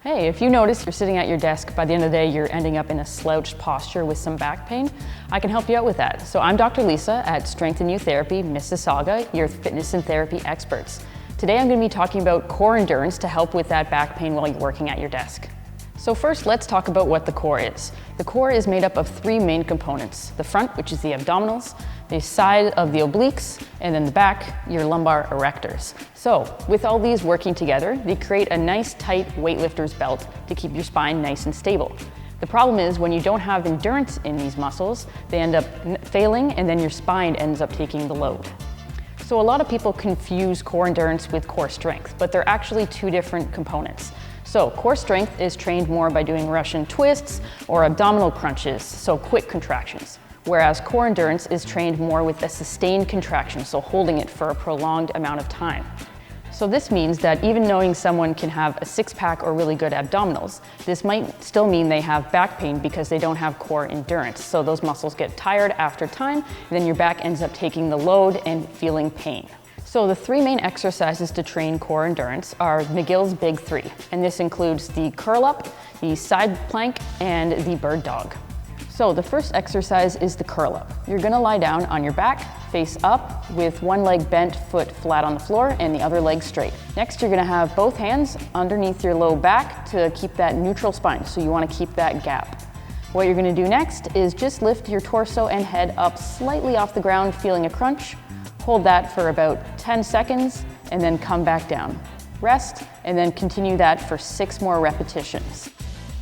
Hey, if you notice you're sitting at your desk, by the end of the day you're ending up in a slouched posture with some back pain, I can help you out with that. So I'm Dr. Lisa at Strength and Youth Therapy, Mississauga, your fitness and therapy experts. Today I'm going to be talking about core endurance to help with that back pain while you're working at your desk. So first, let's talk about what the core is. The core is made up of three main components. The front, which is the abdominals, the side of the obliques, and then the back, your lumbar erectors. So with all these working together, they create a nice tight weightlifter's belt to keep your spine nice and stable. The problem is when you don't have endurance in these muscles, they end up failing and then your spine ends up taking the load. So a lot of people confuse core endurance with core strength, but they're actually two different components. So core strength is trained more by doing Russian twists or abdominal crunches, so quick contractions. Whereas core endurance is trained more with a sustained contraction, so holding it for a prolonged amount of time. So this means that even knowing someone can have a six-pack or really good abdominals, this might still mean they have back pain because they don't have core endurance. So those muscles get tired after time, and then your back ends up taking the load and feeling pain. So the three main exercises to train core endurance are McGill's Big Three, and this includes the curl up, the side plank, and the bird dog. So the first exercise is the curl up. You're gonna lie down on your back, face up, with one leg bent, foot flat on the floor, and the other leg straight. Next, you're gonna have both hands underneath your low back to keep that neutral spine, so you wanna keep that gap. What you're gonna do next is just lift your torso and head up slightly off the ground, feeling a crunch. Hold that for about 10 seconds and then come back down. Rest and then continue that for 6 more repetitions.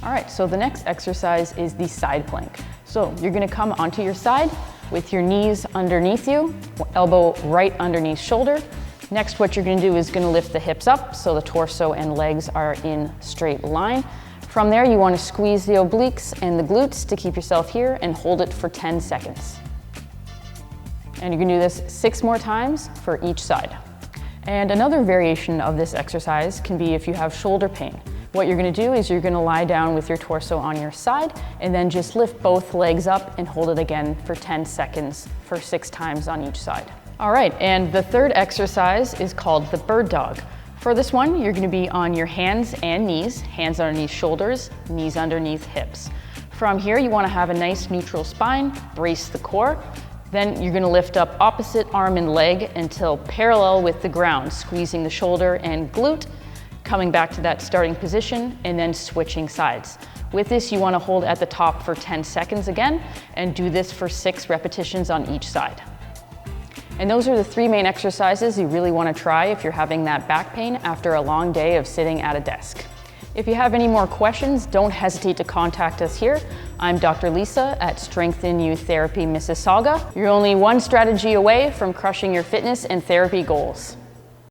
All right, so the next exercise is the side plank. So you're gonna come onto your side with your knees underneath you, elbow right underneath shoulder. Next, what you're gonna do is gonna lift the hips up so the torso and legs are in straight line. From there, you wanna squeeze the obliques and the glutes to keep yourself here and hold it for 10 seconds. And you can do this 6 more times for each side. And another variation of this exercise can be if you have shoulder pain. What you're gonna do is you're gonna lie down with your torso on your side and then just lift both legs up and hold it again for 10 seconds for 6 times on each side. All right, and the third exercise is called the bird dog. For this one, you're gonna be on your hands and knees, hands underneath shoulders, knees underneath hips. From here, you wanna have a nice neutral spine, brace the core. Then you're gonna lift up opposite arm and leg until parallel with the ground, squeezing the shoulder and glute, coming back to that starting position, and then switching sides. With this, you wanna hold at the top for 10 seconds again, and do this for 6 repetitions on each side. And those are the 3 main exercises you really wanna try if you're having that back pain after a long day of sitting at a desk. If you have any more questions, don't hesitate to contact us here. I'm Dr. Lisa at Strength and Youth Therapy, Mississauga. You're only one strategy away from crushing your fitness and therapy goals.